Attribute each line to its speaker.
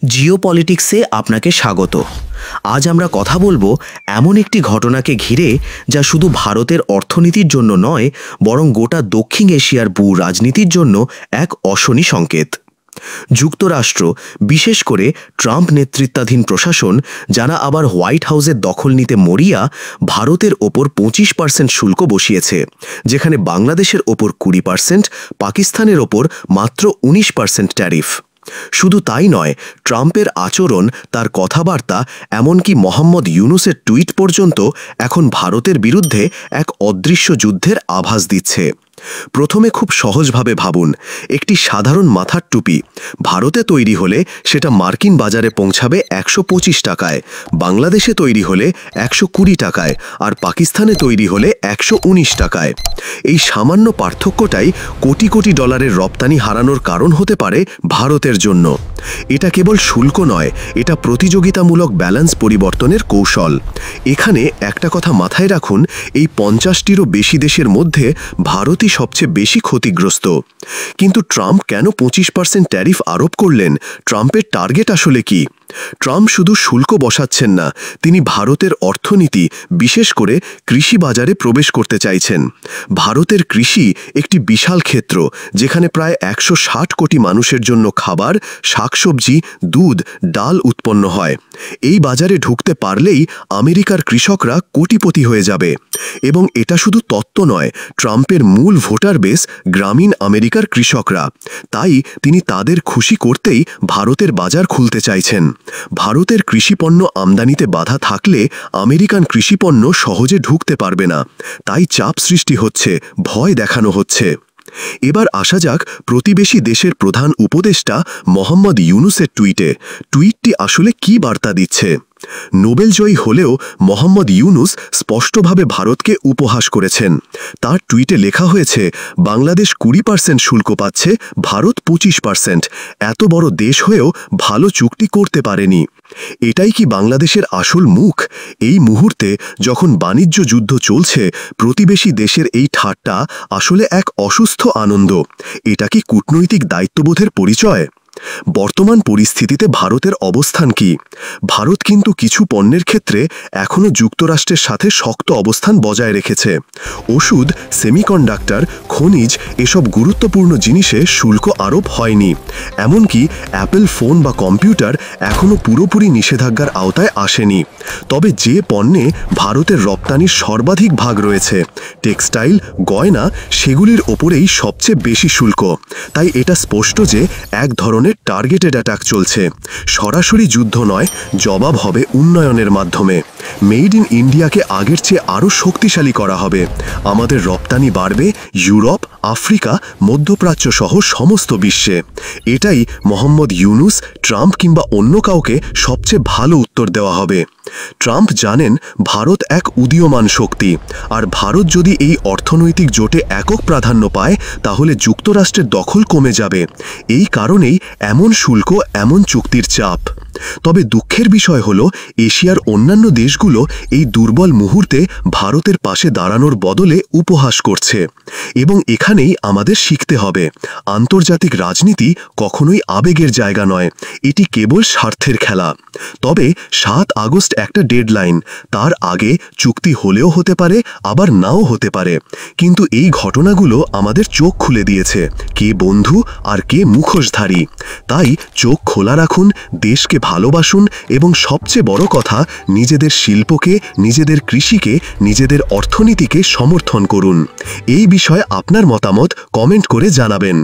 Speaker 1: জিওপলিটিক্সে আপনাকে স্বাগত। আজ আমরা কথা বলবো এমন একটি ঘটনাকে ঘিরে যা শুধু ভারতের অর্থনীতির জন্য নয়, বরং গোটা দক্ষিণ এশিয়ার ভূ রাজনীতির জন্য এক অশনি সংকেত। যুক্তরাষ্ট্র, বিশেষ করে ট্রাম্প নেতৃত্বাধীন প্রশাসন, যারা আবার হোয়াইট হাউসের দখল নিতে মরিয়া, ভারতের ওপর 25% শুল্ক বসিয়েছে, যেখানে বাংলাদেশের ওপর 20%, পাকিস্তানের ওপর মাত্র 19% ট্যারিফ। শুধু তাই নয়, ট্রাম্পের আচরণ, তার কথাবার্তা, এমনকি মোহাম্মদ ইউনুসের টুইট পর্যন্ত এখন ভারতের বিরুদ্ধে এক অদৃশ্য যুদ্ধের আভাস দিচ্ছে। প্রথমে খুব সহজভাবে ভাবুন, একটি সাধারণ মাথার টুপি ভারতে তৈরি হলে সেটা মার্কিন বাজারে পৌঁছাবে 125 টাকায়, বাংলাদেশে তৈরি হলে 120 টাকায়, আর পাকিস্তানে তৈরি হলে 119 টাকায়। এই সামান্য পার্থক্যটাই কোটি কোটি ডলারের রপ্তানি হারানোর কারণ হতে পারে ভারতের জন্য। এটা কেবল শুল্ক নয়, এটা প্রতিযোগিতামূলক ব্যালেন্স পরিবর্তনের কৌশল। এখানে একটা কথা মাথায় রাখুন, এই 50টিরও বেশি দেশের মধ্যে ভারতই সবচেয়ে বেশি ক্ষতিগ্রস্ত। কিন্তু ট্রাম্প কেন 25% ট্যারিফ আরোপ করলেন? ট্রাম্পের টার্গেট আসলে কি? ট্রাম্প শুধু শুল্ক বসাচ্ছেন না, তিনি ভারতের অর্থনীতি, বিশেষ করে কৃষি বাজারে প্রবেশ করতে চাইছেন। ভারতের কৃষি একটি বিশাল ক্ষেত্র, যেখানে প্রায় 160 কোটি মানুষের জন্য খাবার, শাকসবজি, দুধ, ডাল উৎপন্ন হয়। এই বাজারে ঢুকতে পারলেই আমেরিকার কৃষকরা কোটিপতি হয়ে যাবে। এবং এটা শুধু তত্ত্ব নয়, ট্রাম্পের মূল ভোটার বেস গ্রামীণ আমেরিকার কৃষকরা। তাই তিনি তাদের খুশি করতেই ভারতের বাজার খুলতে চাইছেন। ভারতের কৃষিপণ্য আমদানিতে বাধা থাকলে আমেরিকান কৃষিপণ্য সহজে ঢুকতে পারবে না। তাই চাপ সৃষ্টি হচ্ছে, ভয় দেখানো হচ্ছে। এবার আসা যাক প্রতিবেশী দেশের প্রধান উপদেষ্টা মোহাম্মদ ইউনুসের টুইটটি আসলে কি বার্তা দিচ্ছে? নোবেলজয়ী হলেও মোহাম্মদ ইউনুস স্পষ্টভাবে ভারতকে উপহাস করেছেন। তার টুইটে লেখা হয়েছে, বাংলাদেশ 20% শুল্ক পাচ্ছে, ভারত 25%। এত বড় দেশ হয়েও ভালো চুক্তি করতে পারেনি। এটাই কি বাংলাদেশের আসল মুখ? এই মুহূর্তে যখন বাণিজ্য যুদ্ধ চলছে, প্রতিবেশী দেশের এই ঠাট্টা আসলে এক অসুস্থ আনন্দ। এটা কি কূটনৈতিক দায়িত্ববোধের পরিচয়? বর্তমান পরিস্থিতিতে ভারতের অবস্থান কি? ভারত কিন্তু কিছু পণ্যের ক্ষেত্রে এখনও যুক্তরাষ্ট্রের সাথে শক্ত অবস্থান বজায় রেখেছে। ওষুধ, সেমিকন্ডাক্টর, খনিজ, এসব গুরুত্বপূর্ণ জিনিসে শুল্ক আরোপ হয়নি। এমনকি অ্যাপল ফোন বা কম্পিউটার এখনও পুরোপুরি নিষেধাজ্ঞার আওতায় আসেনি। তবে যে পণ্যে ভারতের রপ্তানির সর্বাধিক ভাগ রয়েছে, টেক্সটাইল, গয়না, সেগুলির ওপরেই সবচেয়ে বেশি শুল্ক। তাই এটা স্পষ্ট যে এক ধরনের টার্গেটেড অ্যাটাক চলছে। সরাসরি যুদ্ধ নয়, জবাব হবে উন্নয়নের মাধ্যমে। মেড ইন ইন্ডিয়াকে আগের চেয়ে আরও শক্তিশালী করা হবে। আমাদের রপ্তানি বাড়বে ইউরোপ, আফ্রিকা, মধ্যপ্রাচ্য সহ সমস্ত বিশ্বে। এটাই মোহাম্মদ ইউনুস, ট্রাম্প কিংবা অন্য কাউকে সবচেয়ে ভালো উত্তর দেওয়া হবে। ট্রাম্প জানেন ভারত এক উদীয়মান শক্তি, আর ভারত যদি এই অর্থনৈতিক জোটে একক প্রাধান্য পায়, তাহলে যুক্তরাষ্ট্রের দখল কমে যাবে। এই কারণেই এমন শুল্ক, এমন চুক্তির চাপ। তবে দুঃখের বিষয় হল, এশিয়ার অন্যান্য দেশগুলো এই দুর্বল মুহূর্তে ভারতের পাশে দাঁড়ানোর বদলে উপহাস করছে। এবং এখানেই আমাদের শিখতে হবে, আন্তর্জাতিক রাজনীতি কখনোই আবেগের জায়গা নয়, এটি কেবল স্বার্থের খেলা। তবে 7 আগস্ট একটা ডেডলাইন, তার আগে চুক্তি হলেও হতে পারে, আবার নাও হতে পারে। কিন্তু এই ঘটনাগুলো আমাদের চোখ খুলে দিয়েছে, কে বন্ধু আর কে মুখোশধারী। তাই চোখ খোলা রাখুন, দেশকে ভালোবাসুন, এবং সবচেয়ে বড় কথা, নিজেদের শিল্পকে, নিজেদের কৃষিকে, নিজেদের অর্থনীতিকে সমর্থন করুন। এই বিষয়ে আপনার মতামত কমেন্ট করে জানাবেন।